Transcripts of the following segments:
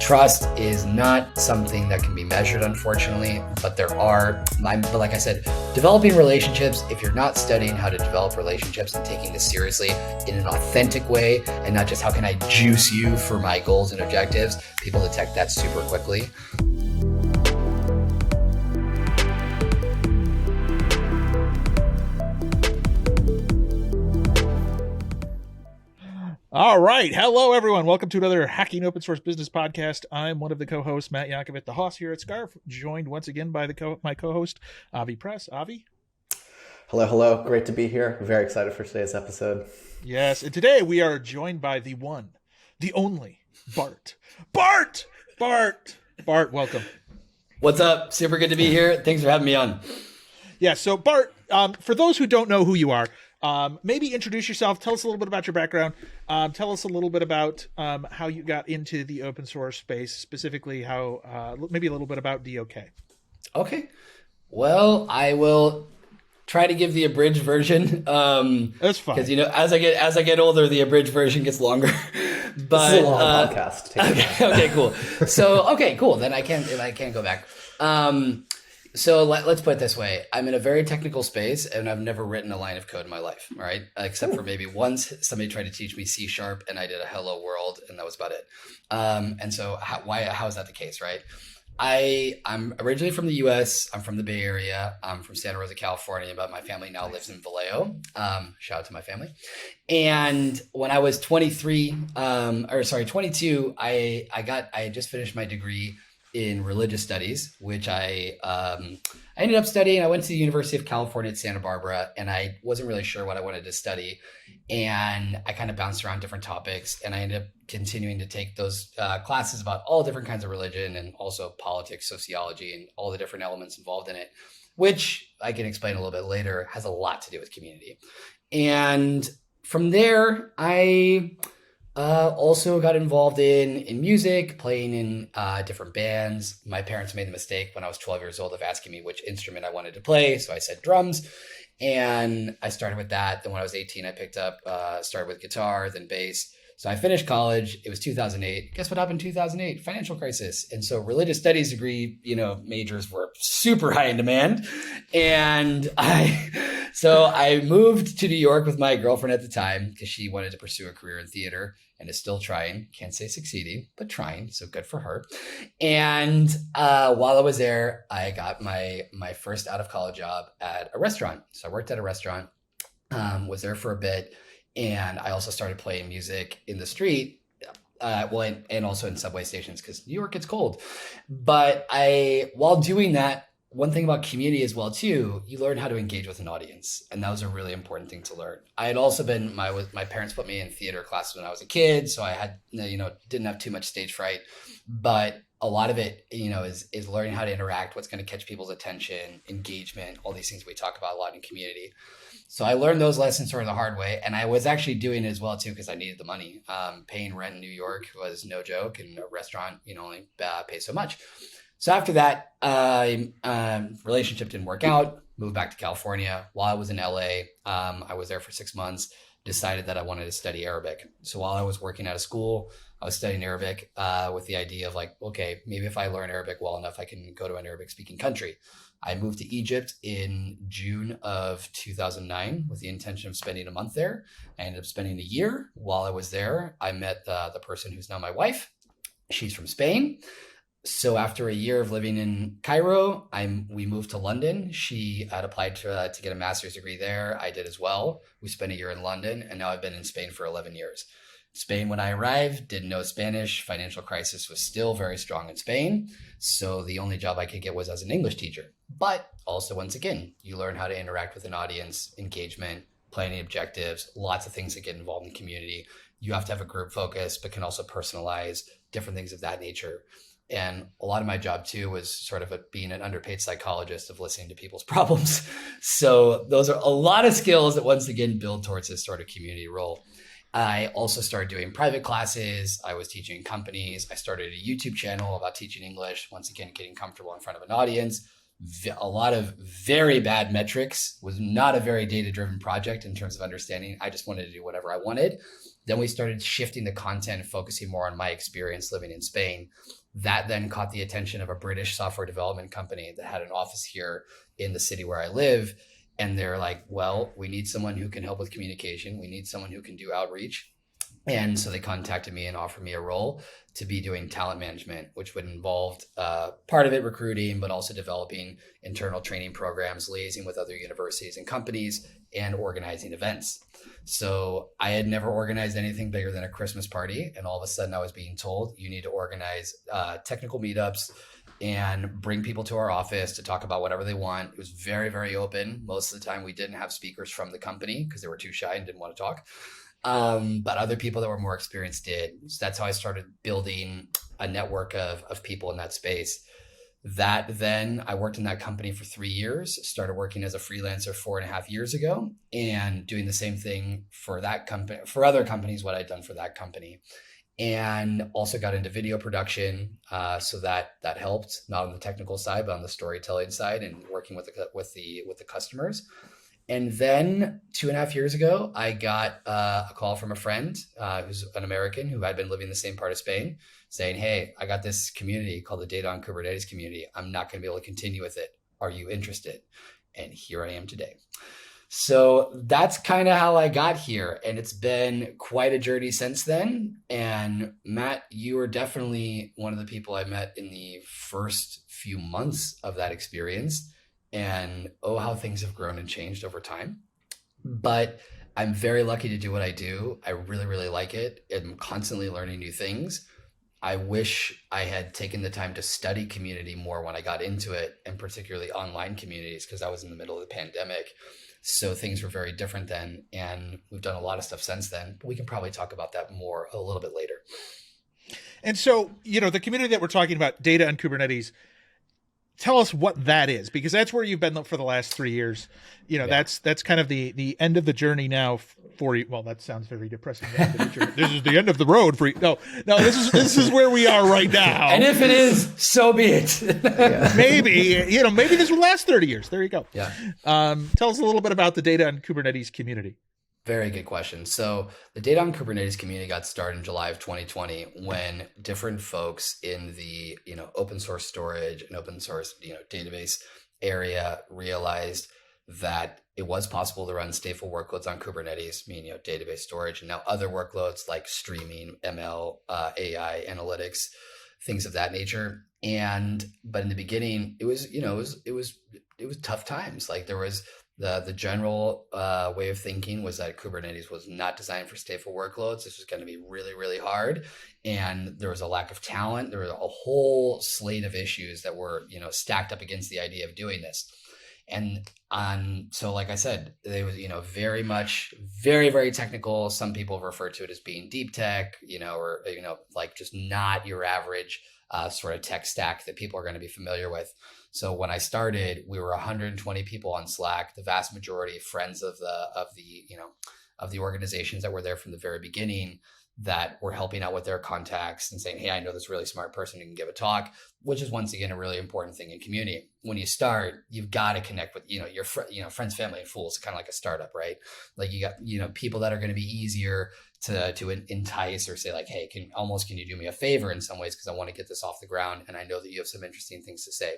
Trust is not something that can be measured, unfortunately, but but like I said, developing relationships, if you're not studying how to develop relationships and taking this seriously in an authentic way, and not just how can I juice you for my goals and objectives, people detect that super quickly. All right. Hello, everyone. Welcome to another Hacking Open Source Business podcast. I'm one of the co-hosts, Matt Yakovit, the host here at Scarf, joined once again by my co-host, Avi Press. Avi? Hello. Great to be here. Very excited for today's episode. Yes. And today we are joined by the one, the only, Bart. Bart, welcome. What's up? Super good to be here. Thanks for having me on. Yeah. So, Bart, for those who don't know who you are, maybe introduce yourself. Tell us a little bit about your background. Tell us a little bit about how you got into the open source space, specifically how maybe a little bit about DOK. Okay. Well, I will try to give the abridged version. That's fine. Because as I get older, the abridged version gets longer. But this is a long podcast. Okay, cool. So cool. Then I can't go back. So let's put it this way. I'm in a very technical space and I've never written a line of code in my life, right? Except for maybe once somebody tried to teach me C# and I did a hello world and that was about it. And so how is that the case, right? I'm originally from the US. I'm from the Bay Area. I'm from Santa Rosa, California, but my family now lives in Vallejo. Shout out to my family. And when I was 22, I had just finished my degree in religious studies, which I ended up studying. I went to the University of California at Santa Barbara, and I wasn't really sure what I wanted to study. And I kind of bounced around different topics, and I ended up continuing to take those classes about all different kinds of religion and also politics, sociology, and all the different elements involved in it, which I can explain a little bit later, has a lot to do with community. And from there, I also got involved in music, playing in different bands. My parents made the mistake when I was 12 years old of asking me which instrument I wanted to play. So I said drums, and I started with that. Then when I was 18, I picked up, started with guitar, then bass. So I finished college. It was 2008. Guess what happened in 2008? Financial crisis. And so religious studies degree, majors were super high in demand. And I moved to New York with my girlfriend at the time because she wanted to pursue a career in theater and is still trying. Can't say succeeding, but trying. So good for her. And while I was there, I got my first out of college job at a restaurant. So I worked at a restaurant, was there for a bit. And I also started playing music in the street, and also in subway stations because New York gets cold. But while doing that, one thing about community as well too, you learn how to engage with an audience, and that was a really important thing to learn. I had also been my parents put me in theater classes when I was a kid, so I had didn't have too much stage fright, but a lot of it is learning how to interact, what's going to catch people's attention, engagement, all these things we talk about a lot in community. So I learned those lessons sort of the hard way, and I was actually doing it as well too because I needed the money. Paying rent in New York was no joke, and a restaurant only pays so much. So after that, relationship didn't work out. Moved back to California. While I was in LA, I was there for 6 months. Decided that I wanted to study Arabic. So while I was working at a school, I was studying Arabic with the idea of maybe if I learn Arabic well enough, I can go to an Arabic speaking country. I moved to Egypt in June of 2009 with the intention of spending a month there. I ended up spending a year. While I was there, I met the person who's now my wife. She's from Spain. So after a year of living in Cairo, we moved to London. She had applied to get a master's degree there. I did as well. We spent a year in London, and now I've been in Spain for 11 years. Spain, when I arrived, didn't know Spanish. Financial crisis was still very strong in Spain. So the only job I could get was as an English teacher. But also, once again, you learn how to interact with an audience, engagement, planning objectives, lots of things that get involved in community. You have to have a group focus, but can also personalize different things of that nature. And a lot of my job too was sort of being an underpaid psychologist of listening to people's problems. So those are a lot of skills that once again build towards this sort of community role. I also started doing private classes. I was teaching in companies. I started a YouTube channel about teaching English. Once again, getting comfortable in front of an audience, a lot of very bad metrics, was not a very data-driven project in terms of understanding. I just wanted to do whatever I wanted. Then we started shifting the content and focusing more on my experience living in Spain. That then caught the attention of a British software development company that had an office here in the city where I live. And they're like, well, we need someone who can help with communication. We need someone who can do outreach. And so they contacted me and offered me a role to be doing talent management, which would involve part of it recruiting, but also developing internal training programs, liaising with other universities and companies, and organizing events. So I had never organized anything bigger than a Christmas party. And all of a sudden I was being told, you need to organize technical meetups and bring people to our office to talk about whatever they want. It was very, very open. Most of the time we didn't have speakers from the company because they were too shy and didn't want to talk. But other people that were more experienced did. So that's how I started building a network of people in that space. That then I worked in that company for 3 years, started working as a freelancer 4.5 years ago, and doing the same thing for that company, for other companies, what I'd done for that company. And also got into video production. So that helped, not on the technical side, but on the storytelling side and working with the customers. And then 2.5 years ago, I got a call from a friend who's an American who had been living in the same part of Spain saying, hey, I got this community called the Data on Kubernetes community. I'm not going to be able to continue with it. Are you interested? And here I am today. So that's kind of how I got here. And it's been quite a journey since then. And Matt, you were definitely one of the people I met in the first few months of that experience. And oh, how things have grown and changed over time. But I'm very lucky to do what I do. I really, really like it. I'm constantly learning new things. I wish I had taken the time to study community more when I got into it, and particularly online communities, because I was in the middle of the pandemic. So things were very different then. And we've done a lot of stuff since then. But we can probably talk about that more a little bit later. And so, the community that we're talking about, Data on Kubernetes, tell us what that is, because that's where you've been for the last 3 years. That's kind of the end of the journey now for you. Well, that sounds very depressing. This is the end of the road for you. No, this is where we are right now. And if it is, so be it. Yeah. Maybe this will last 30 years. There you go. Yeah. Tell us a little bit about the Data on Kubernetes community. Very good question. So the Data on Kubernetes community got started in July of 2020 when different folks in the open source storage and open source database area realized that it was possible to run stateful workloads on Kubernetes, meaning database storage, and now other workloads like streaming, ML, AI, analytics, things of that nature. But in the beginning, it was tough times. Like there was the general way of thinking was that Kubernetes was not designed for stateful workloads. This was going to be really, really hard. And there was a lack of talent. There was a whole slate of issues that were, stacked up against the idea of doing this. And so like I said, they was, very much, very, very technical. Some people refer to it as being deep tech, or, like just not your average sort of tech stack that people are going to be familiar with. So when I started, we were 120 people on Slack, the vast majority friends of the organizations that were there from the very beginning that were helping out with their contacts and saying, hey, I know this really smart person who can give a talk, which is once again a really important thing in community. When you start, you've got to connect with, your friends, family, and fools, kind of like a startup, right? Like you got, people that are going to be easier to entice or say like, hey, can you do me a favor in some ways? Because I want to get this off the ground. And I know that you have some interesting things to say.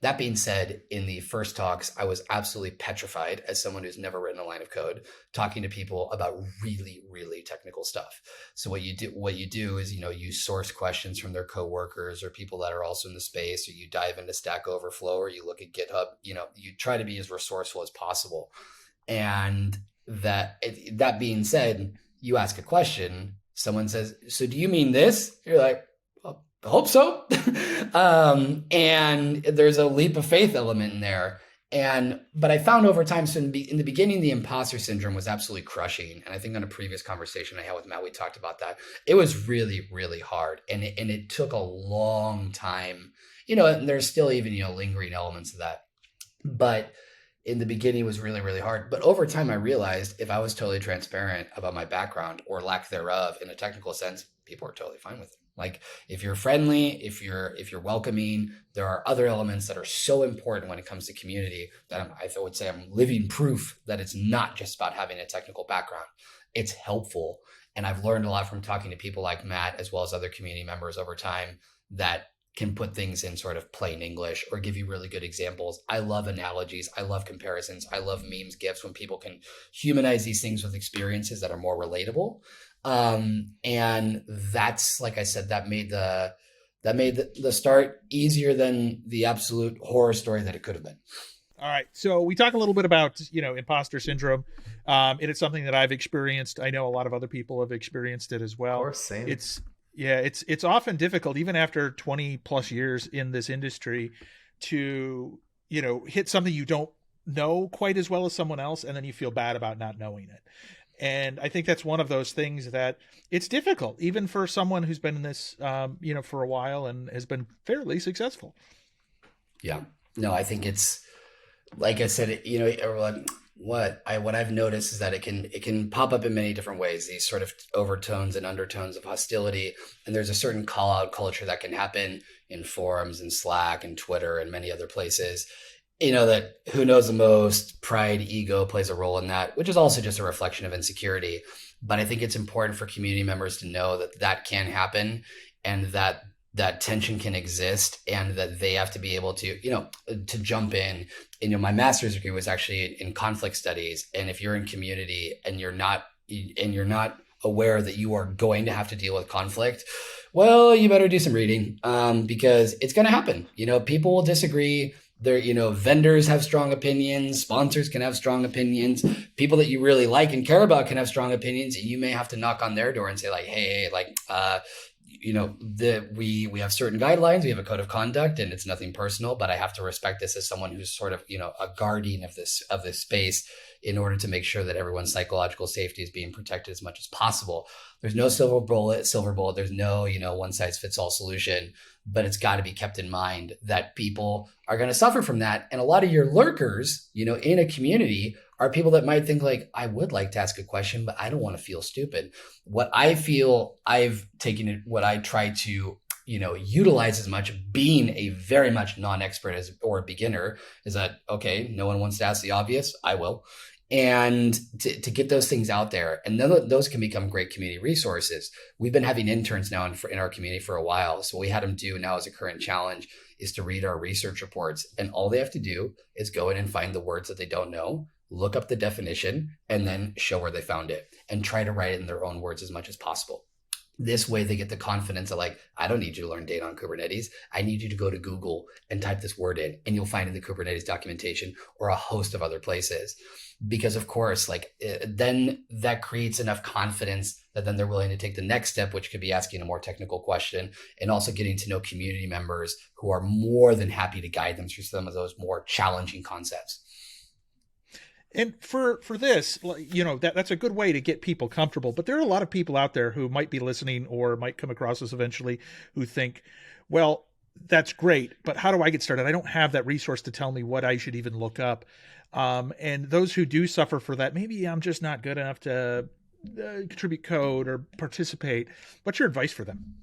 That being said, in the first talks, I was absolutely petrified as someone who's never written a line of code, talking to people about really, really technical stuff. So what you do is, you source questions from their coworkers or people that are also in the space, or you dive into Stack Overflow, or you look at GitHub, you try to be as resourceful as possible. And that being said, you ask a question, someone says, so do you mean this? You're like, I hope so. And there's a leap of faith element in there. But I found over time, so in the beginning, the imposter syndrome was absolutely crushing. And I think on a previous conversation I had with Matt, we talked about that. It was really, really hard. And it took a long time, and there's still even, lingering elements of that. But in the beginning, it was really, really hard. But over time, I realized if I was totally transparent about my background or lack thereof in a technical sense, people are totally fine with it. Like if you're friendly, if you're welcoming, there are other elements that are so important when it comes to community that I would say I'm living proof that it's not just about having a technical background. It's helpful. And I've learned a lot from talking to people like Matt, as well as other community members over time, that can put things in sort of plain English or give you really good examples. I love analogies. I love comparisons. I love memes, GIFs, when people can humanize these things with experiences that are more relatable. And that's, like I said, that made the start easier than the absolute horror story that it could have been. All right. So we talk a little bit about, imposter syndrome. It is something that I've experienced. I know a lot of other people have experienced it as well. Of course, same. It's often difficult, even after 20 plus years in this industry, to, hit something you don't know quite as well as someone else, and then you feel bad about not knowing it. And I think that's one of those things that it's difficult, even for someone who's been in this, for a while and has been fairly successful. Yeah. No, I think it's, like I said, what I've noticed is that it can pop up in many different ways, these sort of overtones and undertones of hostility. And there's a certain call out culture that can happen in forums and Slack and Twitter and many other places. That who knows the most, pride, ego plays a role in that, which is also just a reflection of insecurity. But I think it's important for community members to know that that can happen, and that tension can exist, and that they have to be able to, to jump in. My master's degree was actually in conflict studies. And if you're in community and you're not aware that you are going to have to deal with conflict, well, you better do some reading, because it's going to happen. People will disagree. Vendors have strong opinions, sponsors can have strong opinions, people that you really like and care about can have strong opinions. And you may have to knock on their door and say like, hey, we have certain guidelines, we have a code of conduct, and it's nothing personal, but I have to respect this as someone who's sort of, a guardian of this space, in order to make sure that everyone's psychological safety is being protected as much as possible. There's no silver bullet. There's no, one size fits all solution, but it's got to be kept in mind that people are going to suffer from that. And a lot of your lurkers, in a community, are people that might think like, I would like to ask a question, but I don't want to feel stupid. What I feel I've taken it, what I try to, utilize as much, being a very much non-expert or a beginner, is that, okay, no one wants to ask the obvious, I will. And to get those things out there. And then those can become great community resources. We've been having interns now in our community for a while. So what we had them do now as a current challenge is to read our research reports. And all they have to do is go in and find the words that they don't know, look up the definition, and then show where they found it, and try to write it in their own words as much as possible. This way they get the confidence of like, I don't need you to learn data on Kubernetes. I need you to go to Google and type this word in, and you'll find it in the Kubernetes documentation or a host of other places. Because of course, then that creates enough confidence that then they're willing to take the next step, which could be asking a more technical question, and also getting to know community members who are more than happy to guide them through some of those more challenging concepts. And for this, that's a good way to get people comfortable. But there are a lot of people out there who might be listening or might come across this eventually who think, well, that's great, but how do I get started? I don't have that resource to tell me what I should even look up. And those who do suffer for that, maybe I'm just not good enough to contribute code or participate. What's your advice for them?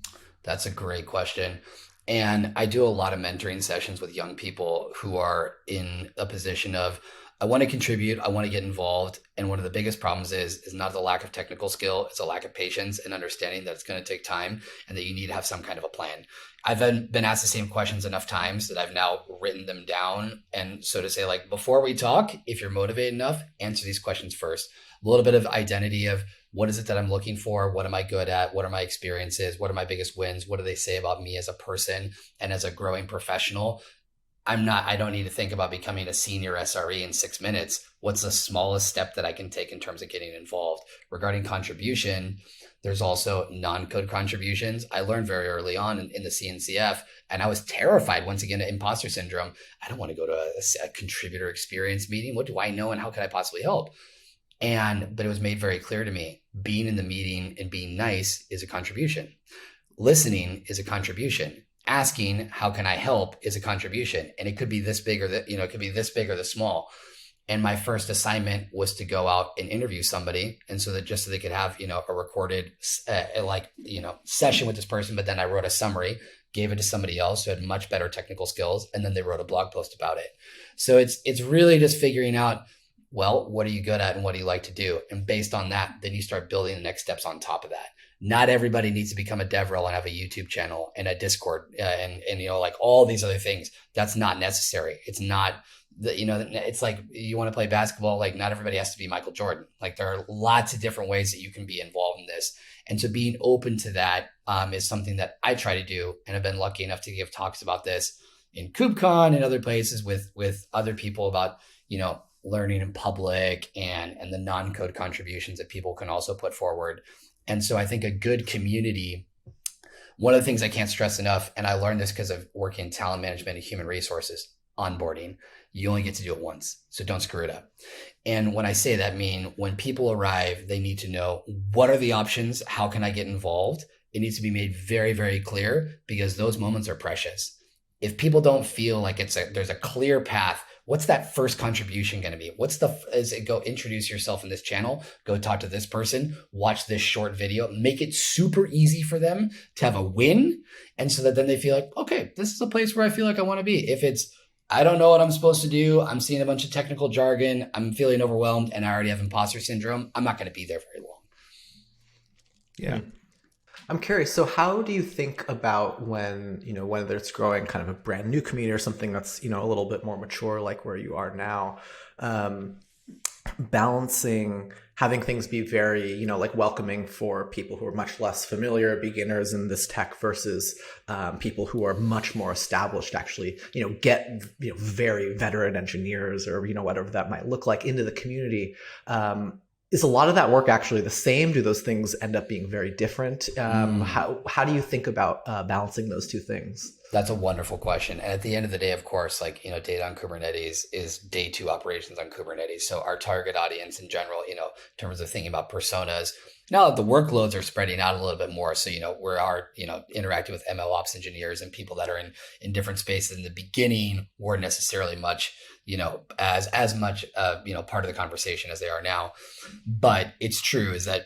That's a great question. And I do a lot of mentoring sessions with young people who are in a position of, I want to contribute, I want to get involved. And one of the biggest problems is not the lack of technical skill, it's a lack of patience and understanding that it's going to take time and that you need to have some kind of a plan. I've been asked the same questions enough times that I've now written them down. And so to say, like, before we talk, if you're motivated enough, answer these questions first. A little bit of identity of what is it that I'm looking for? What am I good at? What are my experiences? What are my biggest wins? What do they say about me as a person and as a growing professional? I don't need to think about becoming a senior SRE in 6 minutes. What's the smallest step that I can take in terms of getting involved? Regarding contribution, there's also non-code contributions. I learned very early on in the CNCF, and I was terrified once again at imposter syndrome. I don't want to go to a contributor experience meeting. What do I know and how could I possibly help? But it was made very clear to me, being in the meeting and being nice is a contribution. Listening is a contribution. Asking, how can I help, is a contribution. And it could be this big or it could be this big or this small. And my first assignment was to go out and interview somebody. And so that just so they could have, a recorded, session with this person. But then I wrote a summary, gave it to somebody else who had much better technical skills. And then they wrote a blog post about it. So it's really just figuring out, well, what are you good at and what do you like to do? And based on that, then you start building the next steps on top of that. Not everybody needs to become a DevRel and have a YouTube channel and a Discord and like all these other things. That's not necessary. It's not it's like you want to play basketball. Like not everybody has to be Michael Jordan. Like there are lots of different ways that you can be involved in this. And so being open to that is something that I try to do. And I've been lucky enough to give talks about this in KubeCon and other places with other people about, learning in public and the non-code contributions that people can also put forward. And so I think a good community, one of the things I can't stress enough, and I learned this because of working in talent management and human resources, onboarding, you only get to do it once. So don't screw it up. And when I say that, I mean, when people arrive, they need to know what are the options? How can I get involved? It needs to be made very, very clear because those moments are precious. If people don't feel like there's a clear path, what's that first contribution going to be? Is it go introduce yourself in this channel, go talk to this person, watch this short video, make it super easy for them to have a win. And so that then they feel like, okay, this is a place where I feel like I want to be. If it's, I don't know what I'm supposed to do, I'm seeing a bunch of technical jargon, I'm feeling overwhelmed and I already have imposter syndrome, I'm not going to be there very long. Yeah. I'm curious. So how do you think about when, whether it's growing kind of a brand new community or something that's, a little bit more mature, like where you are now, balancing having things be very, like welcoming for people who are much less familiar, beginners in this tech versus people who are much more established, actually, get, very veteran engineers or, whatever that might look like into the community. Is a lot of that work actually the same? Do those things end up being very different? How do you think about balancing those two things? That's a wonderful question. And at the end of the day, of course, data on Kubernetes is day 2 operations on Kubernetes. So our target audience in general, in terms of thinking about personas, now that the workloads are spreading out a little bit more. So, interacting with ML ops engineers and people that are in different spaces in the beginning weren't necessarily much, as much, part of the conversation as they are now. But it's true is that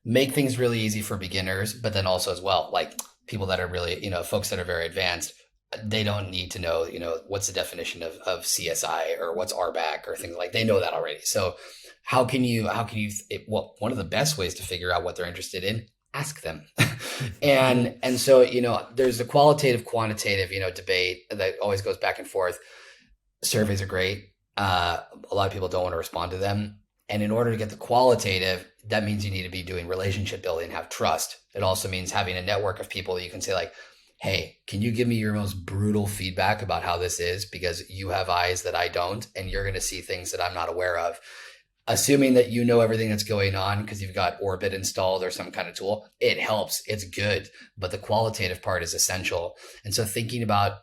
make things really easy for beginners, but then also as well, like people that are really, folks that are very advanced, they don't need to know, what's the definition of CSI or what's RBAC or things like, they know that already. So how can you, one of the best ways to figure out what they're interested in, ask them. and so, there's the qualitative, quantitative, debate that always goes back and forth. Surveys are great. A lot of people don't want to respond to them. And in order to get the qualitative, that means you need to be doing relationship building, have trust. It also means having a network of people that you can say like, hey, can you give me your most brutal feedback about how this is? Because you have eyes that I don't, and you're going to see things that I'm not aware of. Assuming that you know everything that's going on because you've got Orbit installed or some kind of tool, it helps. It's good. But the qualitative part is essential. And so thinking about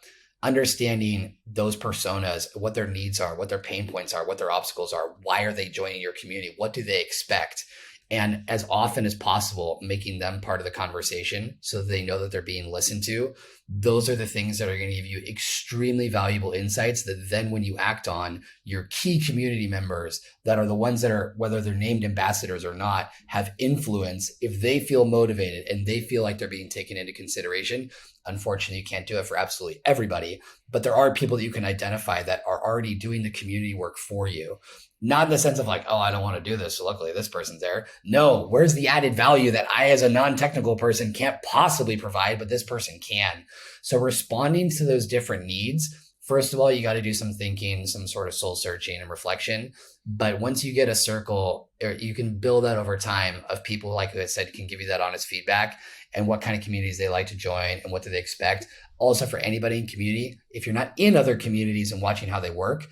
understanding those personas, what their needs are, what their pain points are, what their obstacles are, why are they joining your community? What do they expect? And as often as possible, making them part of the conversation so that they know that they're being listened to. Those are the things that are going to give you extremely valuable insights that then when you act on, your key community members that are the ones that are, whether they're named ambassadors or not, have influence. If they feel motivated and they feel like they're being taken into consideration, unfortunately, you can't do it for absolutely everybody, but there are people that you can identify that are already doing the community work for you. Not in the sense of like, oh, I don't want to do this, so luckily this person's there. No, where's the added value that I as a non-technical person can't possibly provide, but this person can? So responding to those different needs, first of all, you got to do some thinking, some sort of soul searching and reflection. But once you get a circle, you can build that over time of people, like I said, can give you that honest feedback and what kind of communities they like to join and what do they expect. Also for anybody in community, if you're not in other communities and watching how they work,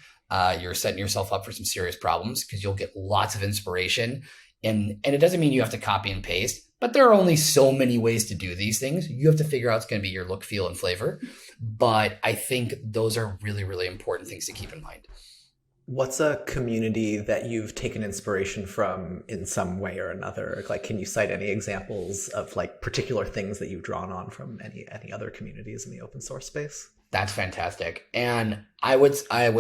you're setting yourself up for some serious problems because you'll get lots of inspiration. And it doesn't mean you have to copy and paste, but there are only so many ways to do these things. You have to figure out it's going to be your look, feel, and flavor. But I think those are really, really important things to keep in mind. What's a community that you've taken inspiration from in some way or another? Like, can you cite any examples of like particular things that you've drawn on from any other communities in the open source space? That's fantastic. And I would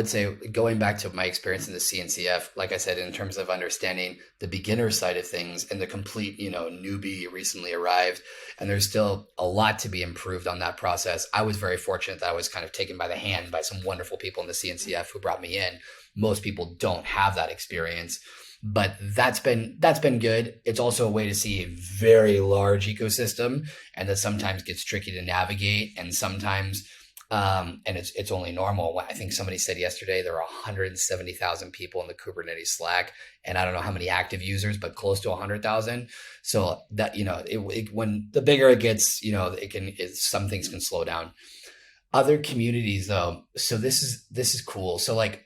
say, going back to my experience in the CNCF, like I said, in terms of understanding the beginner side of things and the complete, newbie recently arrived, and there's still a lot to be improved on that process. I was very fortunate that I was kind of taken by the hand by some wonderful people in the CNCF who brought me in. Most people don't have that experience, but that's been good. It's also a way to see a very large ecosystem, and that sometimes gets tricky to navigate, and sometimes and it's only normal. I think somebody said yesterday there are 170,000 people in the Kubernetes Slack, and I don't know how many active users, but close to 100,000. So that, when the bigger it gets, some things can slow down. Other communities though, so this is cool. So like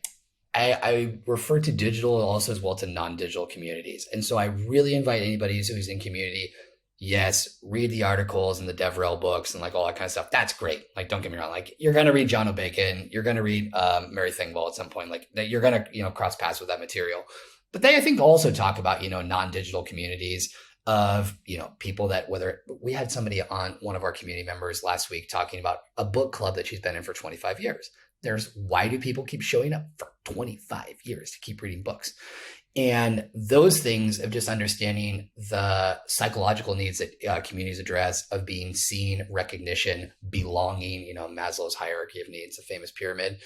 I refer to digital also as well to non-digital communities. And so I really invite anybody who's in community. Yes, read the articles and the DevRel books and like all that kind of stuff. That's great. Like, don't get me wrong. Like, you're going to read John O'Bacon. You're going to read Mary Thingwall at some point. Like, that you're going to, cross paths with that material. But they, I think, also talk about, non-digital communities of, people that, whether we had somebody on, one of our community members last week talking about a book club that she's been in for 25 years. Why do people keep showing up for 25 years to keep reading books? And those things of just understanding the psychological needs that communities address of being seen, recognition, belonging, Maslow's hierarchy of needs, a famous pyramid.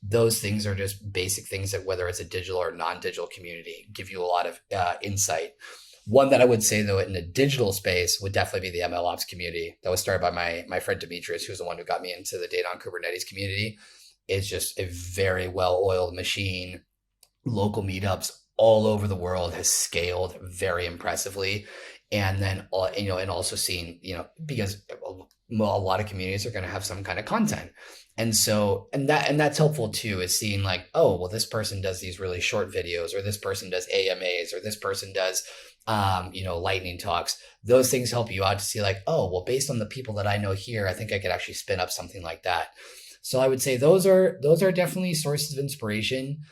Those things are just basic things that, whether it's a digital or non-digital community, give you a lot of insight. One that I would say, though, in the digital space would definitely be the MLOps community that was started by my friend Demetrius, who's the one who got me into the Data on Kubernetes community. It's just a very well-oiled machine. Local meetups all over the world, has scaled very impressively. And then, and also seeing, because a lot of communities are going to have some kind of content. And so, and that's helpful too, is seeing like, oh, well, this person does these really short videos, or this person does AMAs, or this person does, lightning talks. Those things help you out to see like, oh, well, based on the people that I know here, I think I could actually spin up something like that. So I would say those are definitely sources of inspiration.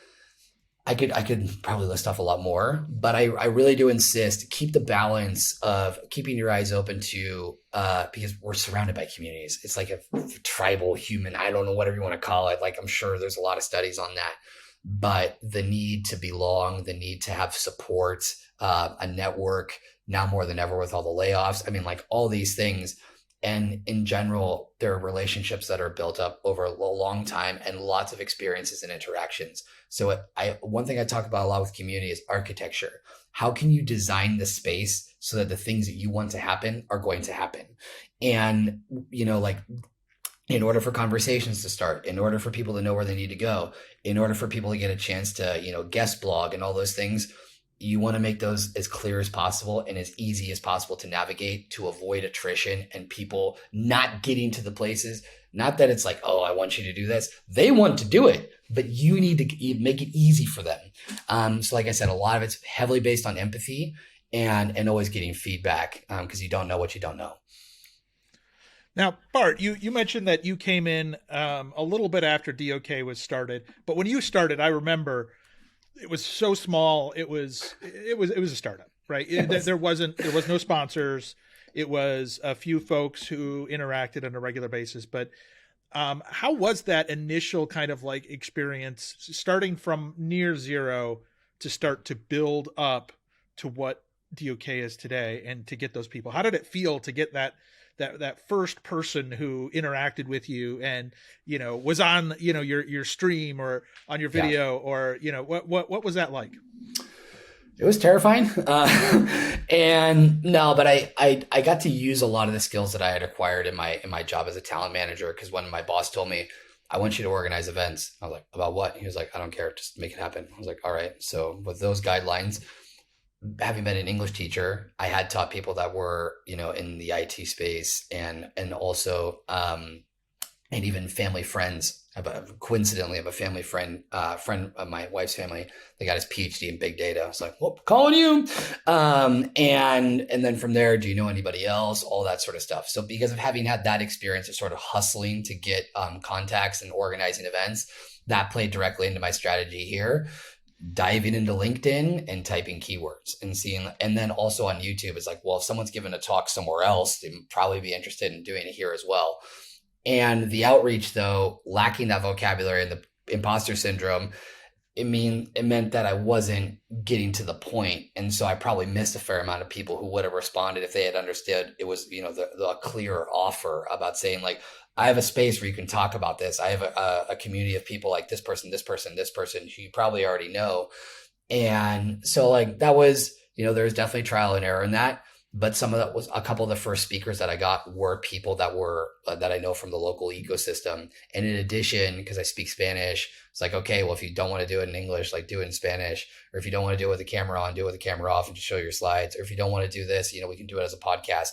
I could probably list off a lot more, but I really do insist, keep the balance of keeping your eyes open to, because we're surrounded by communities. It's like a tribal human, I don't know, whatever you want to call it. Like, I'm sure there's a lot of studies on that, but the need to belong, the need to have support, a network now more than ever with all the layoffs. I mean, like all these things. And in general, there are relationships that are built up over a long time and lots of experiences and interactions. So one thing I talk about a lot with community is architecture. How can you design the space so that the things that you want to happen are going to happen? And, like, in order for conversations to start, in order for people to know where they need to go, in order for people to get a chance to, guest blog and all those things, you want to make those as clear as possible and as easy as possible to navigate, to avoid attrition and people not getting to the places. Not that it's like, oh, I want you to do this. They want to do it, but you need to make it easy for them. So like I said, a lot of it's heavily based on empathy and always getting feedback, because you don't know what you don't know. Now, Bart, you mentioned that you came in a little bit after DOK was started, but when you started, I remember it was so small. It was a startup, right? Yes. There was no sponsors. It was a few folks who interacted on a regular basis. But how was that initial kind of like experience, starting from near zero to start to build up to what DOK is today, and to get those people? How did it feel to get that first person who interacted with you and, was on, your stream or on your video, or, what was that like? It was terrifying. And no, but I got to use a lot of the skills that I had acquired in my job as a talent manager. Cause when my boss told me, I want you to organize events, I was like, about what? He was like, I don't care. Just make it happen. I was like, all right. So with those guidelines, having been an English teacher, I had taught people that were, in the IT space and also, and even family friends. Coincidentally, I have a family friend of my wife's family that got his PhD in big data. I was like, well, calling you. And then from there, do you know anybody else? All that sort of stuff. So because of having had that experience of sort of hustling to get contacts and organizing events, that played directly into my strategy here. Diving into LinkedIn and typing keywords and seeing, and then also on YouTube, it's like, well, if someone's given a talk somewhere else, they'd probably be interested in doing it here as well. And the outreach, though, lacking that vocabulary and the imposter syndrome, it meant that I wasn't getting to the point. And so I probably missed a fair amount of people who would have responded if they had understood it was, the clear offer about saying, like, I have a space where you can talk about this. I have a community of people like this person, this person, this person who you probably already know. And so, like, that was, there's definitely trial and error in that. But some of that was a couple of the first speakers that I got were people that were that I know from the local ecosystem. And in addition, because I speak Spanish, it's like, okay, well, if you don't want to do it in English, like, do it in Spanish. Or if you don't want to do it with the camera on, do it with the camera off and just show your slides. Or if you don't want to do this, we can do it as a podcast.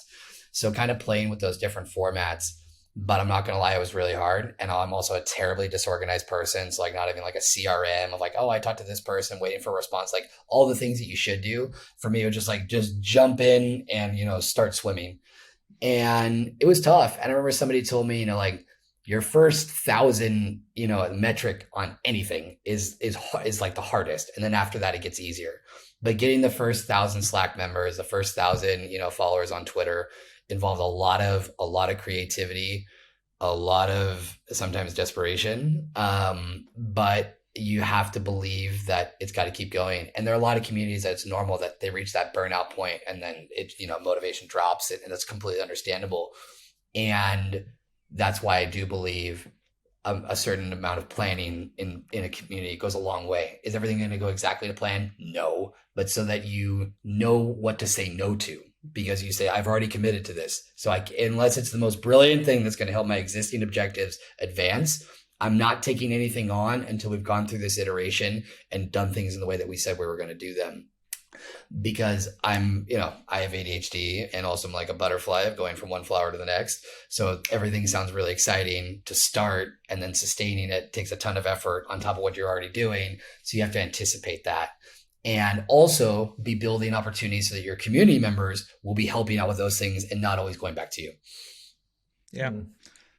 So kind of playing with those different formats. But I'm not going to lie, it was really hard. And I'm also a terribly disorganized person. So, like, not even like a CRM of like, oh, I talked to this person waiting for a response, like all the things that you should do. For me, it was just jump in and, start swimming. And it was tough. And I remember somebody told me, like, your first 1,000, metric on anything is like the hardest. And then after that, it gets easier. But getting the first 1,000 Slack members, the first 1,000, followers on Twitter involved a lot of creativity, a lot of sometimes desperation. But you have to believe that it's got to keep going. And there are a lot of communities that it's normal that they reach that burnout point and then it, motivation drops, and that's completely understandable. And that's why I do believe a certain amount of planning in a community goes a long way. Is everything going to go exactly to plan? No, but so that you know what to say no to, because you say, I've already committed to this. So unless it's the most brilliant thing that's going to help my existing objectives advance, I'm not taking anything on until we've gone through this iteration and done things in the way that we said we were going to do them. Because I have ADHD and also I'm like a butterfly of going from one flower to the next. So everything sounds really exciting to start, and then sustaining it takes a ton of effort on top of what you're already doing. So you have to anticipate that. And also be building opportunities so that your community members will be helping out with those things and not always going back to you. Yeah.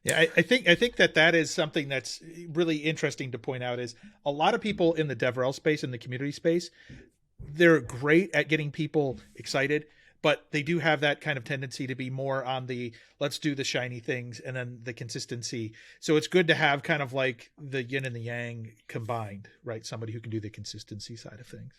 Yeah, I think that is something that's really interesting to point out. Is a lot of people in the DevRel space, in the community space, they're great at getting people excited, but they do have that kind of tendency to be more on the let's do the shiny things and then the consistency. So it's good to have kind of like the yin and the yang combined, right? Somebody who can do the consistency side of things.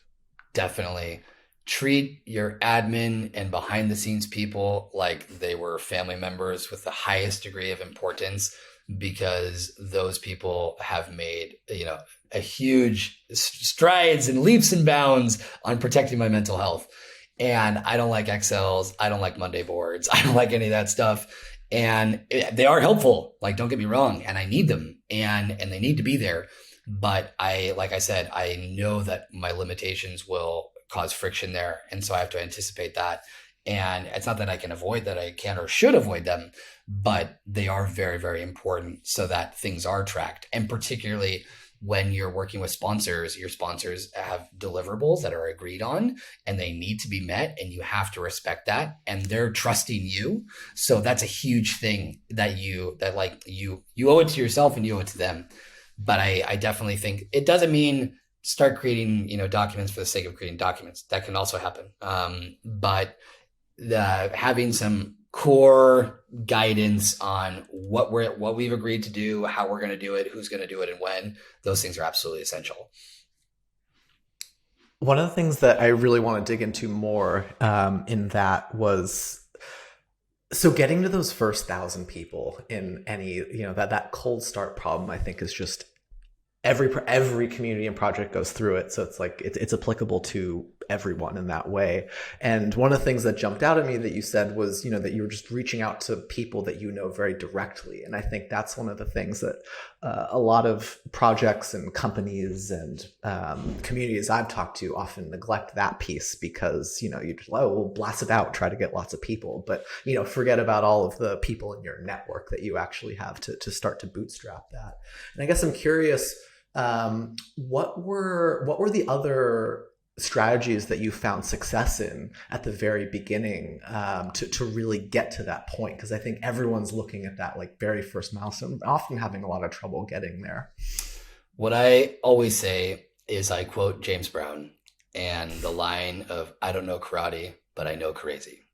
Definitely. Treat your admin and behind the scenes people like they were family members with the highest degree of importance, because those people have made, a huge strides and leaps and bounds on protecting my mental health. And I don't like Excels. I don't like Monday boards. I don't like any of that stuff. And they are helpful. Like, don't get me wrong. And I need them, and they need to be there. But like I said, I know that my limitations will cause friction there. And so I have to anticipate that. And it's not that I can avoid that, I can or should avoid them, but they are very, very important so that things are tracked. And particularly when you're working with sponsors, your sponsors have deliverables that are agreed on and they need to be met, and you have to respect that, and they're trusting you. So that's a huge thing that you owe it to yourself and you owe it to them. But I definitely think it doesn't mean start creating, documents for the sake of creating documents. That can also happen. But having some core guidance on what we've agreed to do, how we're going to do it, who's going to do it, and when, those things are absolutely essential. One of the things that I really want to dig into more in that was, so getting to those first 1,000 people in any, that cold start problem, I think, is just every community and project goes through it. So it's like, it's applicable to everyone in that way. And one of the things that jumped out at me that you said was, that you were just reaching out to people that very directly. And I think that's one of the things that a lot of projects and companies and communities I've talked to often neglect that piece, because, you just, we'll blast it out, try to get lots of people, but, forget about all of the people in your network that you actually have to start to bootstrap that. And I guess I'm curious, what were the other strategies that you found success in at the very beginning to really get to that point? Because I think everyone's looking at that like very first milestone, often having a lot of trouble getting there. What I always say is I quote James Brown and the line of, I don't know karate, but I know crazy.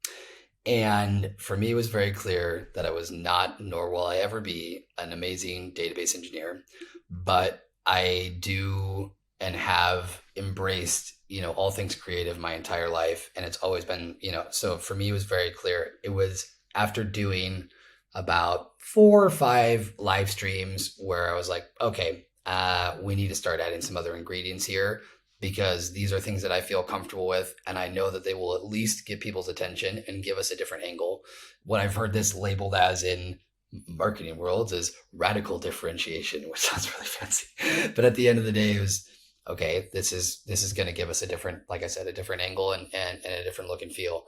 And for me, it was very clear that I was not, nor will I ever be, an amazing database engineer. But I do and have embraced, all things creative my entire life. And it's always been, so for me, it was very clear. It was after doing about 4 or 5 live streams where I was like, okay, we need to start adding some other ingredients here, because these are things that I feel comfortable with, and I know that they will at least get people's attention and give us a different angle. What I've heard this labeled as in marketing worlds is radical differentiation, which sounds really fancy. But at the end of the day, it was, okay, this is going to give us a different, like I said, a different angle and a different look and feel.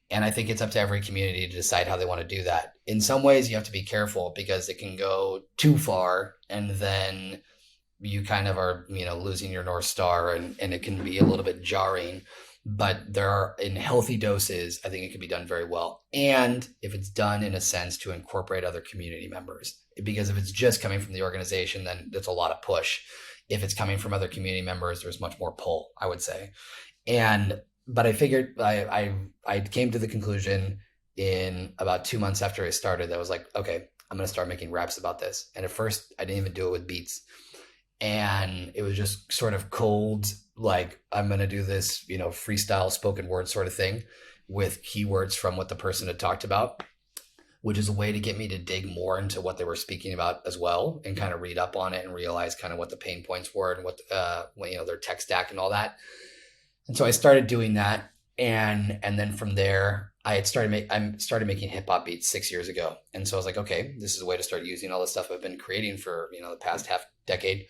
And I think it's up to every community to decide how they want to do that. In some ways, you have to be careful because it can go too far, and then you kind of are, losing your North Star, and it can be a little bit jarring. But there are, in healthy doses, I think it can be done very well. And if it's done in a sense to incorporate other community members, because if it's just coming from the organization, then that's a lot of push. If it's coming from other community members, there's much more pull, I would say. But I figured I came to the conclusion in about 2 months after I started that I was like, okay, I'm going to start making raps about this. And at first I didn't even do it with beats. And it was just sort of cold, like, I'm going to do this, freestyle spoken word sort of thing with keywords from what the person had talked about, which is a way to get me to dig more into what they were speaking about as well, and kind of read up on it and realize kind of what the pain points were and what, their tech stack and all that. And so I started doing that. And then from there, I started making hip hop beats 6 years ago. And so I was like, okay, this is a way to start using all the stuff I've been creating for, the past half decade.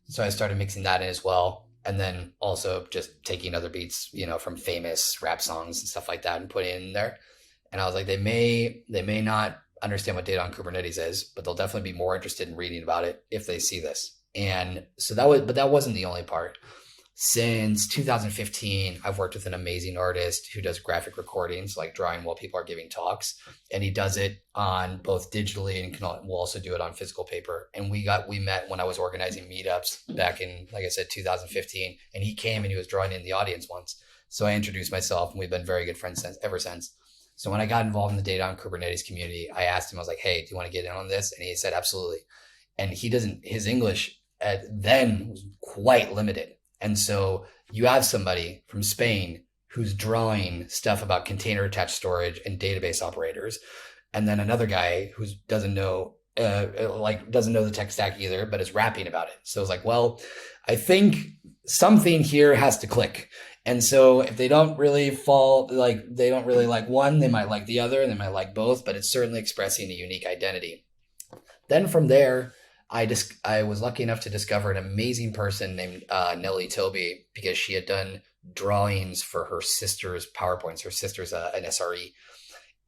So I started mixing that in as well. And then also just taking other beats, from famous rap songs and stuff like that and putting it in there. And I was like, they may not understand what data on Kubernetes is, but they'll definitely be more interested in reading about it if they see this. And so that wasn't the only part. Since 2015, I've worked with an amazing artist who does graphic recordings, like drawing while people are giving talks. And he does it on both digitally and will also do it on physical paper. And we met when I was organizing meetups back in, like I said, 2015. And he came and he was drawing in the audience once. So I introduced myself, and we've been very good friends ever since. So when I got involved in the data on Kubernetes community, I asked him, I was like, hey, do you want to get in on this? And he said, absolutely. And his English then was quite limited. And so you have somebody from Spain who's drawing stuff about container attached storage and database operators. And then another guy who doesn't know the tech stack either, but is rapping about it. So it's like, well, I think something here has to click. And so if they don't really like one, they might like the other, and they might like both, but it's certainly expressing a unique identity. Then from there, I was lucky enough to discover an amazing person named Nellie Toby, because she had done drawings for her sister's PowerPoints. Her sister's an SRE.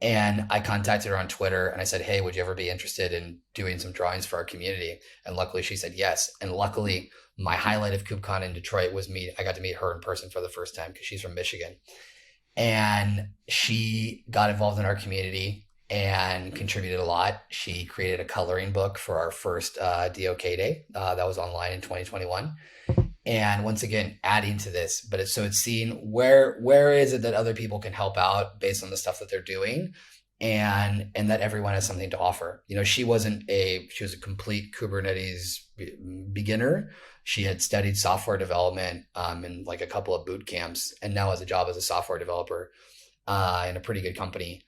And I contacted her on Twitter and I said, hey, would you ever be interested in doing some drawings for our community? And luckily she said yes. And luckily my highlight of KubeCon in Detroit was I got to meet her in person for the first time, because she's from Michigan. And she got involved in our community and contributed a lot. She created a coloring book for our first DOK day that was online in 2021. And once again, adding to this, but it's seeing where is it that other people can help out based on the stuff that they're doing, and that everyone has something to offer. She was a complete Kubernetes beginner. She had studied software development in like a couple of boot camps, and now has a job as a software developer in a pretty good company.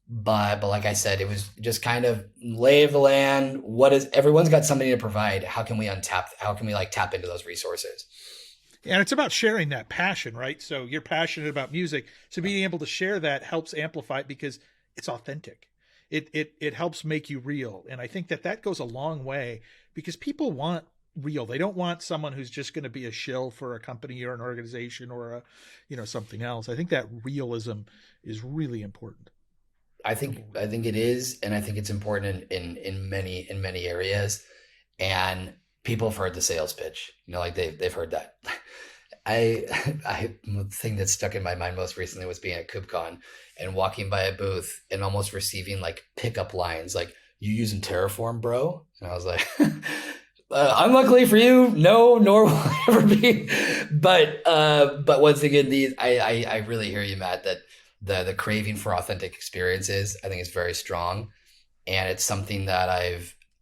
But like I said, it was just kind of lay of the land. Everyone's got something to provide. How can we tap into those resources? And it's about sharing that passion, right? So you're passionate about music. So being able to share that helps amplify it because it's authentic. It helps make you real. And I think that goes a long way, because people want real. They don't want someone who's just going to be a shill for a company or an organization or something else. I think that realism is really important. I think it is, and I think it's important in many areas. And people have heard the sales pitch, like they've heard that. The thing that stuck in my mind most recently was being at KubeCon and walking by a booth and almost receiving like pickup lines like, "You using Terraform, bro?" And I was like, unluckily for you, no, nor will I ever be. But once again, I really hear you, Matt, that the craving for authentic experiences, I think, is very strong, and it's something that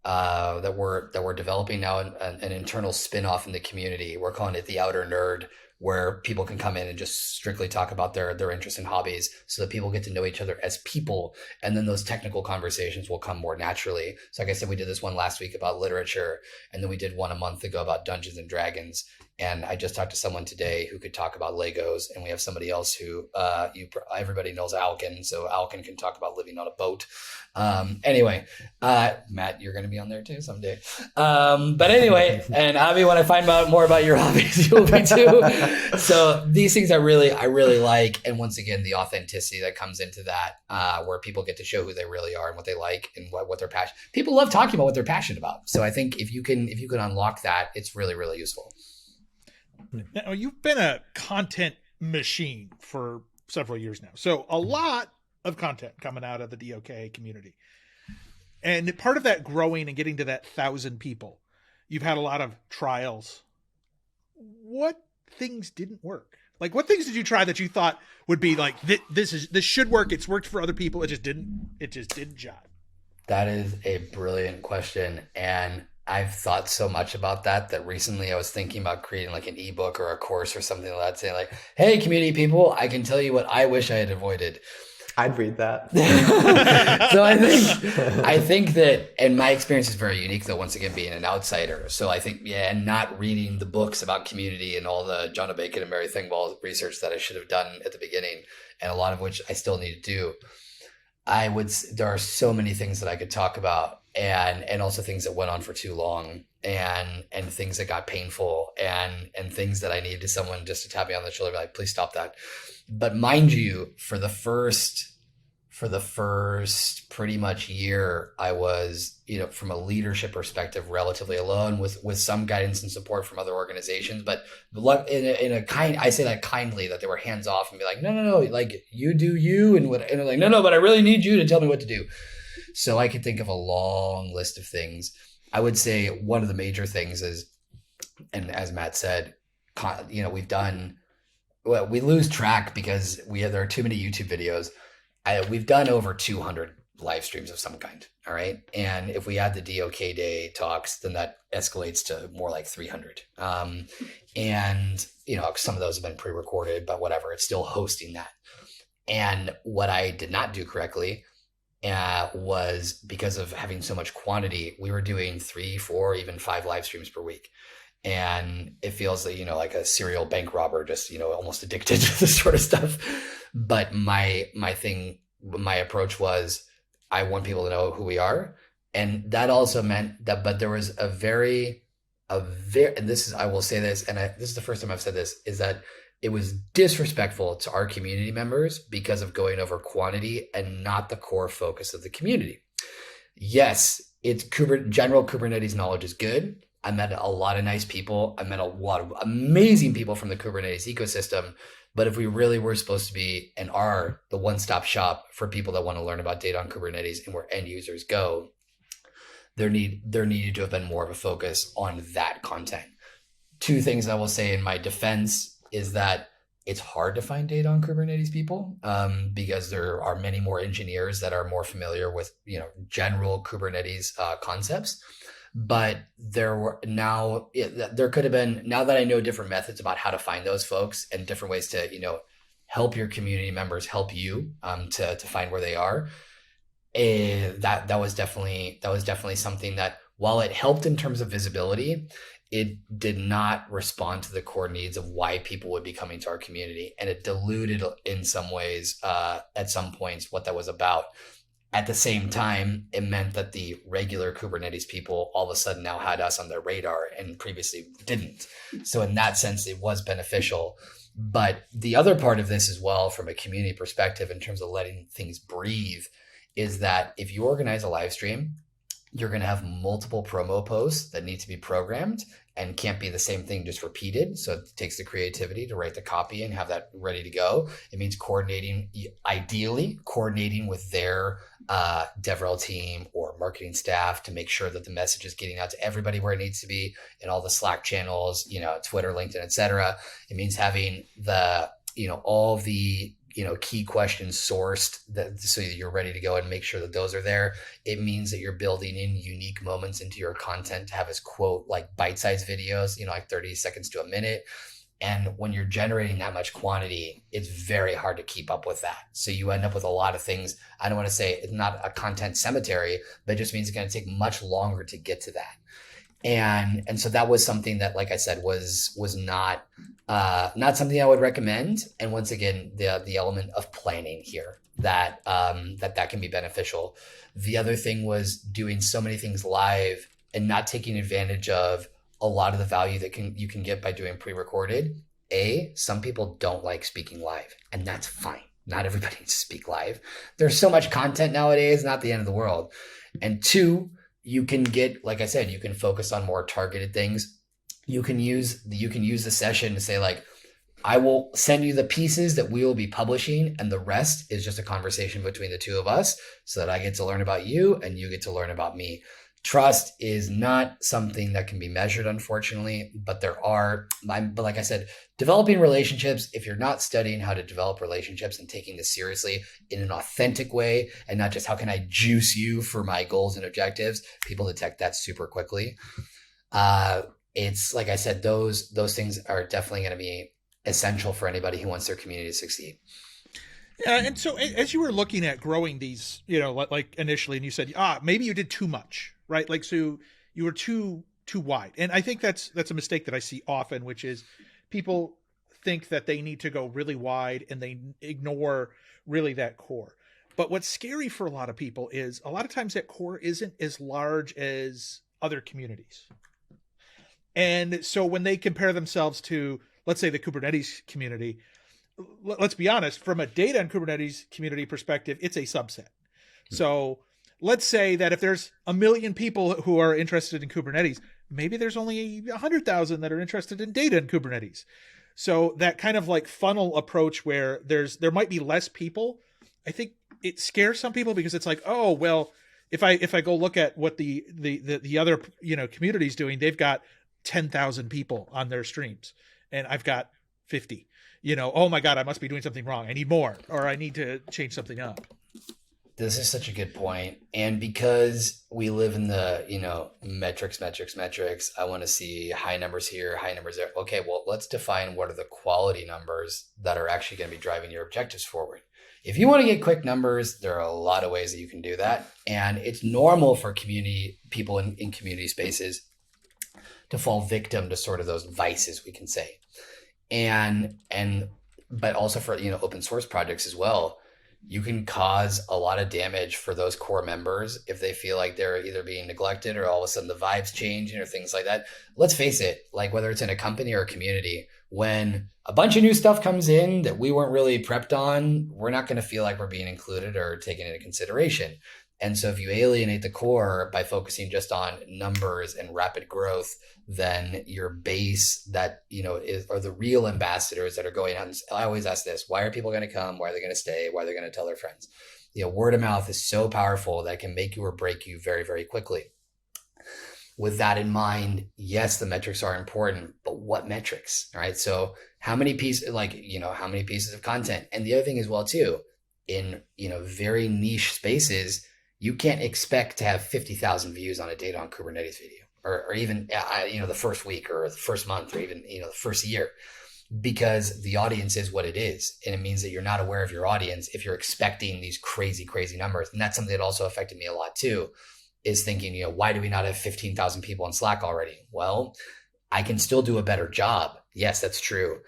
we're developing now, an internal spin-off in the community. We're calling it the Outer Nerd, where people can come in and just strictly talk about their interests and hobbies, so that people get to know each other as people, and then those technical conversations will come more naturally. So like I said, we did this one last week about literature, and then we did one a month ago about Dungeons and Dragons, and I just talked to someone today who could talk about Legos, and we have somebody else who everybody knows Alkin, so Alkin can talk about living on a boat. Anyway, Matt, you're going to be on there too someday. But anyway, and Avi, when I find out more about your hobbies, you'll be too. So these things I really like. And once again, the authenticity that comes into that, where people get to show who they really are and what they like and what they're passionate. People love talking about what they're passionate about. So I think if you can unlock that, it's really, really useful. Now, you've been a content machine for several years now. So a lot of content coming out of the DOK community. And part of that growing and getting to that 1,000 people, you've had a lot of trials. What things didn't work? Like, what things did you try that you thought would be like, this should work, it's worked for other people, it just didn't jive? That is a brilliant question. And I've thought so much about that recently I was thinking about creating like an ebook or a course or something like that, saying like, hey, community people, I can tell you what I wish I had avoided. I'd read that. So I think that, and my experience is very unique though, once again, being an outsider. So I think, and not reading the books about community and all the John Bacon and Mary Thingwall research that I should have done at the beginning, and a lot of which I still need to do. There are so many things that I could talk about, and also things that went on for too long, and things that got painful, and things that I needed someone just to tap me on the shoulder and be like, please stop that. But mind you, for the first pretty much year, I was, from a leadership perspective, relatively alone with some guidance and support from other organizations. But I say that kindly, that they were hands off and be like, no, like you do you, and they're like, no, but I really need you to tell me what to do. So I could think of a long list of things. I would say one of the major things is, and as Matt said, we lose track because there are too many YouTube videos. We've done over 200 live streams of some kind. All right. And if we add the DOK Day talks, then that escalates to more like 300. And some of those have been pre-recorded, but whatever, it's still hosting that. And what I did not do correctly was, because of having so much quantity, we were doing 3, 4, even 5 live streams per week. And it feels like, like a serial bank robber, just, almost addicted to this sort of stuff. But my approach was, I want people to know who we are. And that also meant that, but there was a very, and this is, I will say this, and this is the first time I've said this, is that it was disrespectful to our community members because of going over quantity and not the core focus of the community. Yes, general Kubernetes knowledge is good. I met a lot of nice people. I met a lot of amazing people from the Kubernetes ecosystem. But if we really were supposed to be and are the one-stop shop for people that want to learn about data on Kubernetes and where end users go, there needed to have been more of a focus on that content. 2 things I will say in my defense is that it's hard to find data on Kubernetes people, because there are many more engineers that are more familiar with general Kubernetes concepts. But there could have been, now that I know different methods about how to find those folks and different ways to, help your community members help you to find where they are. That was definitely something that, while it helped in terms of visibility, it did not respond to the core needs of why people would be coming to our community. And it diluted in some ways, at some points, what that was about. At the same time, it meant that the regular Kubernetes people all of a sudden now had us on their radar and previously didn't. So in that sense, it was beneficial. But the other part of this as well, from a community perspective, in terms of letting things breathe, is that if you organize a live stream, you're going to have multiple promo posts that need to be programmed and can't be the same thing just repeated. So it takes the creativity to write the copy and have that ready to go. It means ideally coordinating with their DevRel team or marketing staff to make sure that the message is getting out to everybody where it needs to be in all the Slack channels, Twitter, LinkedIn, etc. It means having all of the key questions sourced so that you're ready to go and make sure that those are there. It means that you're building in unique moments into your content to have as quote like bite-sized videos, like 30 seconds to a minute. And when you're generating that much quantity, it's very hard to keep up with that. So you end up with a lot of things. I don't want to say it's not a content cemetery, but it just means it's going to take much longer to get to that. And so that was something that, like I said, was not something I would recommend. And once again, the element of planning here that can be beneficial. The other thing was doing so many things live and not taking advantage of a lot of the value that you can get by doing pre-recorded. Some people don't like speaking live, and that's fine. Not everybody needs to speak live. There's so much content nowadays, not the end of the world. And 2, you can get, like I said, you can focus on more targeted things. You can use the session to say, like, I will send you the pieces that we will be publishing, and the rest is just a conversation between the two of us so that I get to learn about you and you get to learn about me. Trust is not something that can be measured, unfortunately, but like I said, developing relationships, if you're not studying how to develop relationships and taking this seriously in an authentic way and not just how can I juice you for my goals and objectives, people detect that super quickly. It's like I said, those things are definitely going to be essential for anybody who wants their community to succeed. Yeah, and so as you were looking at growing these, like initially, and you said, maybe you did too much, right? Like, so you were too wide. And I think that's a mistake that I see often, which is people think that they need to go really wide and they ignore really that core. But what's scary for a lot of people is a lot of times that core isn't as large as other communities. And so when they compare themselves to, let's say, the Kubernetes community, let's be honest, from a data and Kubernetes community perspective, it's a subset. So let's say that if there's 1 million people who are interested in Kubernetes, maybe there's only 100,000 that are interested in data and Kubernetes. So that kind of like funnel approach where there might be less people, I think it scares some people because it's like, oh, well, if I go look at what the other, community is doing, they've got 10,000 people on their streams and I've got 50. Oh my God, I must be doing something wrong. I need more, or I need to change something up. This is such a good point. And because we live in the, metrics, I want to see high numbers here, high numbers there. Okay, well, let's define what are the quality numbers that are actually going to be driving your objectives forward. If you want to get quick numbers, there are a lot of ways that you can do that. And it's normal for people in community spaces to fall victim to sort of those vices, we can say. But also for, open source projects as well, you can cause a lot of damage for those core members if they feel like they're either being neglected or all of a sudden the vibes changing or things like that. Let's face it, like whether it's in a company or a community, when a bunch of new stuff comes in that we weren't really prepped on, we're not going to feel like we're being included or taken into consideration. And so if you alienate the core by focusing just on numbers and rapid growth, then your base that, are the real ambassadors that are going out. And I always ask this, why are people going to come? Why are they going to stay? Why are they going to tell their friends? Word of mouth is so powerful that can make you or break you very, very quickly. With that in mind, yes, the metrics are important, but what metrics? All right. So how many pieces, how many pieces of content? And the other thing as well, too, in, very niche spaces, you can't expect to have 50,000 views on a data on Kubernetes video or even, the first week or the first month or even, the first year, because the audience is what it is. And it means that you're not aware of your audience if you're expecting these crazy, crazy numbers. And that's something that also affected me a lot too, is thinking, why do we not have 15,000 people on Slack already? Well, I can still do a better job. Yes, that's true.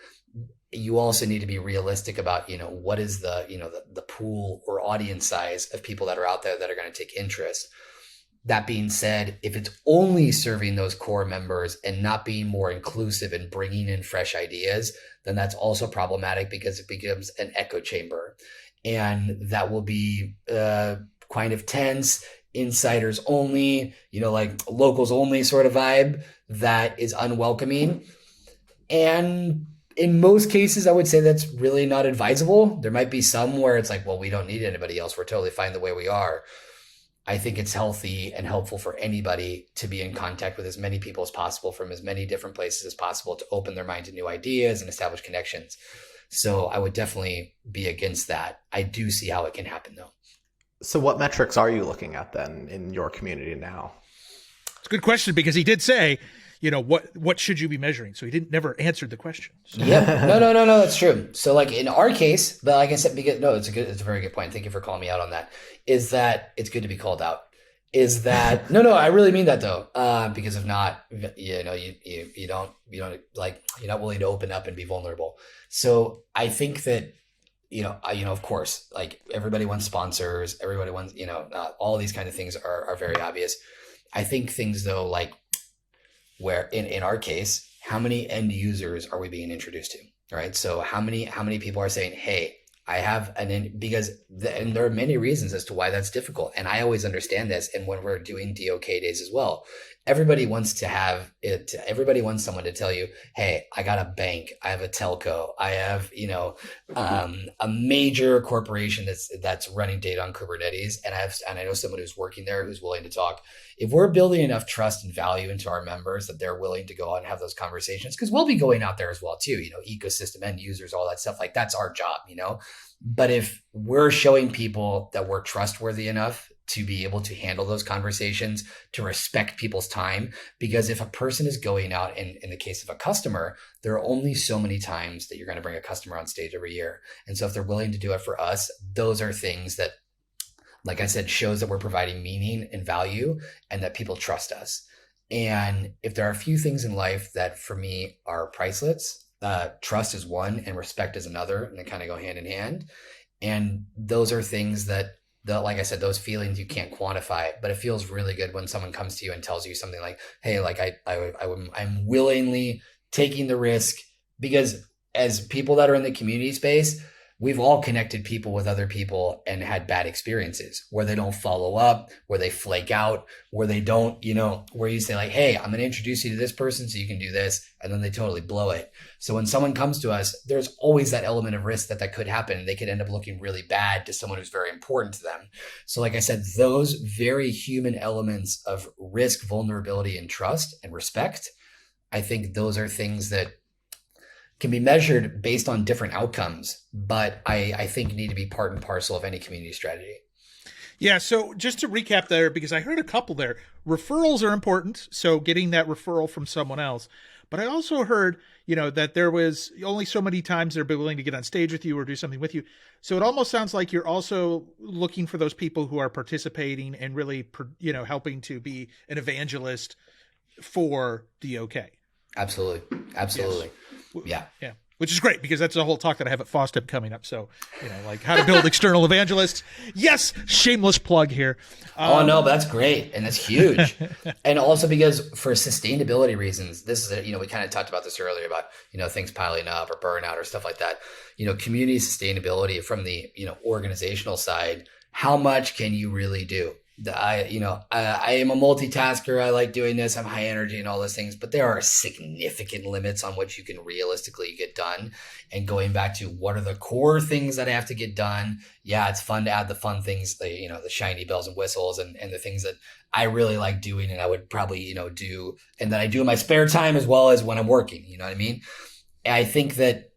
You also need to be realistic about, what is the pool or audience size of people that are out there that are going to take interest. That being said, if it's only serving those core members and not being more inclusive and bringing in fresh ideas, then that's also problematic because it becomes an echo chamber. And that will be kind of tense, insiders only, like locals only sort of vibe that is unwelcoming. And in most cases, I would say that's really not advisable. There might be some where it's like, well, we don't need anybody else. We're totally fine the way we are. I think it's healthy and helpful for anybody to be in contact with as many people as possible from as many different places as possible to open their mind to new ideas and establish connections. So I would definitely be against that. I do see how it can happen though. So what metrics are you looking at then in your community now? It's a good question, because he did say, what should you be measuring? So he didn't never answered the question. So. Yep. No, that's true. So like in our case, but like I said, it's a very good point. Thank you for calling me out on that. Is that it's good to be called out. Is that no, I really mean that though. Because if not, you don't like, you're not willing to open up and be vulnerable. So I think that, of course, like everybody wants sponsors, everybody wants, all these kind of things are very obvious. I think things though, like where in our case, how many end users are we being introduced to? Right. So how many people are saying, hey, I have and there are many reasons as to why that's difficult. And I always understand this. And when we're doing DOK days as well, everybody wants to have it. Everybody wants someone to tell you, hey, I got a bank, I have a telco, I have, a major corporation that's running data on Kubernetes. And I know someone who's working there who's willing to talk. If we're building enough trust and value into our members that they're willing to go out and have those conversations, because we'll be going out there as well too, ecosystem end users, all that stuff, like that's our job, But if we're showing people that we're trustworthy enough to be able to handle those conversations, to respect people's time, because if a person is going out, in the case of a customer, there are only so many times that you're going to bring a customer on stage every year. And so if they're willing to do it for us, those are things that, like I said, shows that we're providing meaning and value and that people trust us. And if there are a few things in life that for me are priceless, trust is one and respect is another, and they kind of go hand in hand. And those are things that, like I said, those feelings you can't quantify, but it feels really good when someone comes to you and tells you something like, hey, like I'm willingly taking the risk, because as people that are in the community space, we've all connected people with other people and had bad experiences where they don't follow up, where they flake out, where they don't, where you say like, hey, I'm going to introduce you to this person so you can do this. And then they totally blow it. So when someone comes to us, there's always that element of risk that could happen. They could end up looking really bad to someone who's very important to them. So like I said, those very human elements of risk, vulnerability, and trust and respect, I think those are things that can be measured based on different outcomes, but I think need to be part and parcel of any community strategy. Yeah. So just to recap there, because I heard a couple there, referrals are important. So getting that referral from someone else. But I also heard, that there was only so many times they're willing to get on stage with you or do something with you. So it almost sounds like you're also looking for those people who are participating and really, helping to be an evangelist for DOK. Absolutely. Yes. Yeah. Which is great, because that's a whole talk that I have at FOSTEP coming up. So, like how to build external evangelists. Yes. Shameless plug here. Oh no, but that's great. And that's huge. And also because for sustainability reasons, this is, we kind of talked about this earlier about, things piling up or burnout or stuff like that, community sustainability from the, organizational side. How much can you really do? I am a multitasker. I like doing this. I'm high energy and all those things, but there are significant limits on what you can realistically get done. And going back to what are the core things that I have to get done? Yeah, it's fun to add the fun things, the shiny bells and whistles and the things that I really like doing and I would probably, do, and that I do in my spare time as well as when I'm working. You know what I mean? And I think that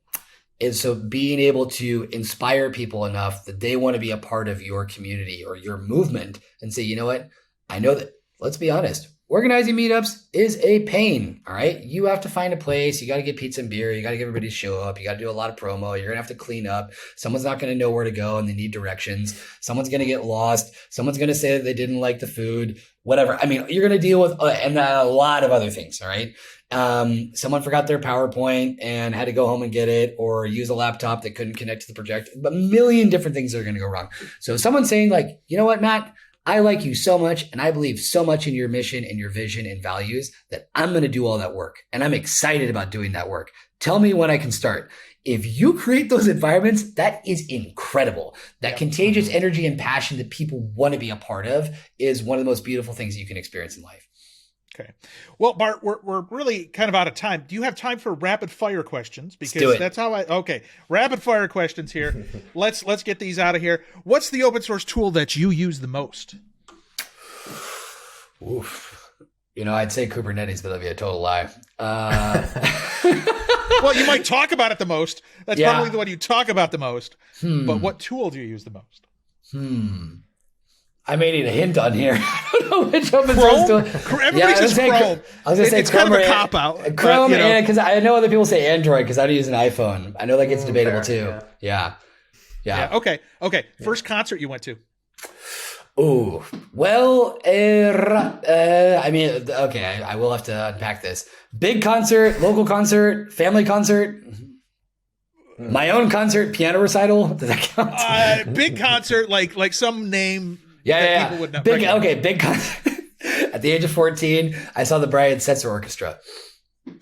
is so being able to inspire people enough that they want to be a part of your community or your movement and say, you know what? I know that, let's be honest, organizing meetups is a pain. All right. You have to find a place. You got to get pizza and beer. You got to get everybody to show up. You got to do a lot of promo. You're going to have to clean up. Someone's not going to know where to go and they need directions. Someone's going to get lost. Someone's going to say that they didn't like the food, whatever. I mean, you're going to deal with and a lot of other things. All right. Someone forgot their PowerPoint and had to go home and get it, or use a laptop that couldn't connect to the projector. A million different things are going to go wrong. So if someone's saying like, you know what, Matt, I like you so much and I believe so much in your mission and your vision and values that I'm going to do all that work. And I'm excited about doing that work. Tell me when I can start. If you create those environments, that is incredible. That contagious energy and passion that people want to be a part of is one of the most beautiful things you can experience in life. Okay. Well, Bart, we're really kind of out of time. Do you have time for rapid fire questions? Because that's how okay. Rapid fire questions here. Let's get these out of here. What's the open source tool that you use the most? Oof. I'd say Kubernetes, but that'd be a total lie. Well, you might talk about it the most. That's Yeah. probably the one you talk about the most. But what tool do you use the most? I may need a hint on here. I don't know which open Chrome? source tool. Everybody says Chrome. I was gonna say It's Chrome kind of a or- cop-out. Chrome, but, and because I know other people say Android because I don't use an iPhone. I know that gets debatable fair, too. Yeah. yeah. Okay. First concert you went to? Oh, well, I mean, okay, I will have to unpack this. Big concert, local concert, family concert, my own concert, piano recital. Does that count? Big concert, like some name Yeah, that yeah, people would know. Big, recognize. okay, big concert. At the age of 14, I saw the Brian Setzer Orchestra.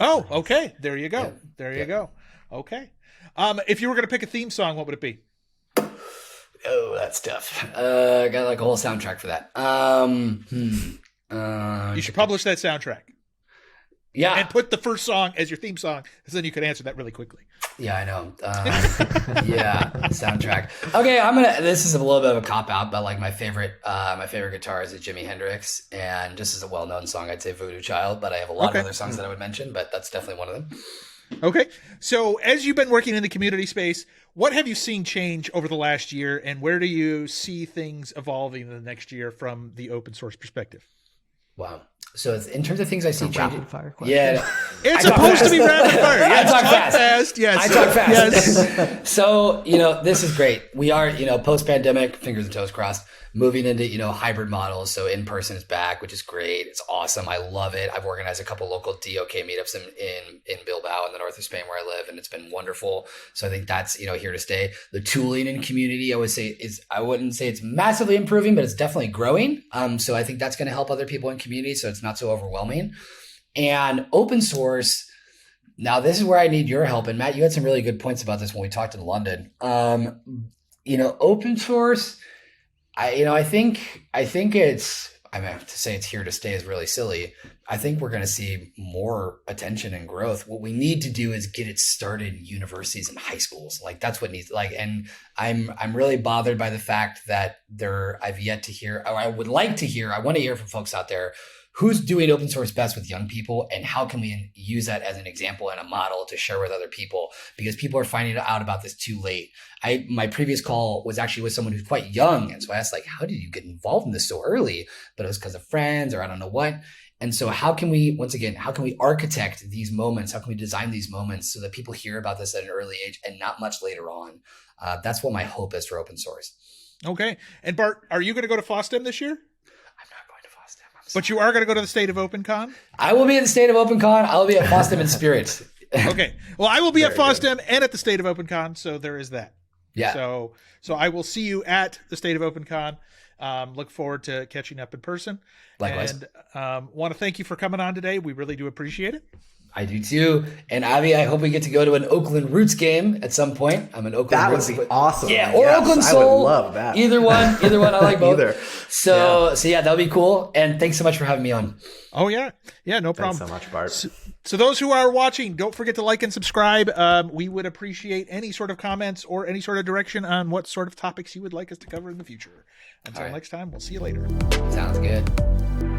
Oh, okay. There you go. Yeah. There you go. Okay. If you were going to pick a theme song, what would it be? Oh, that's tough. Got like a whole soundtrack for that. You should publish that soundtrack Yeah, and put the first song as your theme song, because then you can answer that really quickly. yeah, I know. Yeah, soundtrack. Okay, this is a little bit of a cop out, but like my favorite guitarist is Jimi Hendrix, and just as a well known song, I'd say Voodoo Child. But I have a lot Okay. of other songs that I would mention, but that's definitely one of them. Okay. So as you've been working in the community space, what have you seen change over the last year, and where do you see things evolving in the next year from the open source perspective? Wow. So in terms of things I see changing, Rapid fire question. yeah. It's I talk supposed to fast. be rapid fire. Yes, I talk fast. Yes. I talk fast. Yes. So, this is great. We are, post-pandemic, fingers and toes crossed, moving into, hybrid models. So in-person is back, which is great. It's awesome. I love it. I've organized a couple local DOK meetups in Bilbao in the north of Spain where I live, and it's been wonderful. So I think that's, here to stay. The tooling in community, I wouldn't say it's massively improving, but it's definitely growing. So I think that's going to help other people in community, so it's not so overwhelming. And open source, now this is where I need your help. And Matt, you had some really good points about this when we talked in London. Open source, I think it's, I mean, to say it's here to stay is really silly. I think we're going to see more attention and growth. What we need to do is get it started in universities and high schools. Like that's what needs, and I'm really bothered by the fact that I've yet to hear, or I would like to hear, I want to hear from folks out there who's doing open source best with young people, and how can we use that as an example and a model to share with other people, because people are finding out about this too late. My previous call was actually with someone who's quite young. And so I asked, like, how did you get involved in this so early? But it was because of friends or I don't know what. And so how can we architect these moments? How can we design these moments so that people hear about this at an early age and not much later on? That's what my hope is for open source. Okay. And Bart, are you going to go to FOSDEM this year? I'm not going to FOSDEM. But you are going to go to the State of OpenCon? I will be at the State of OpenCon. I will be at FOSDEM in spirit. Okay. Well, I will be at Very FOSDEM and at the State of OpenCon, so there is that. Yeah. So I will see you at the State of OpenCon. Look forward to catching up in person. Likewise. And want to thank you for coming on today. We really do appreciate it. I do too. And Avi, I hope we get to go to an Oakland Roots game at some point. I'm an Oakland That Roots. would be awesome. Yeah, or Yes, Oakland I Soul. would love that. Either one. I like both. Either. So yeah, that'll be cool. And thanks so much for having me on. Oh, yeah. Yeah, no Thanks problem. so much, Bart. So those who are watching, don't forget to like and subscribe. We would appreciate any sort of comments or any sort of direction on what sort of topics you would like us to cover in the future. Until All right. next time, we'll see you later. Sounds good.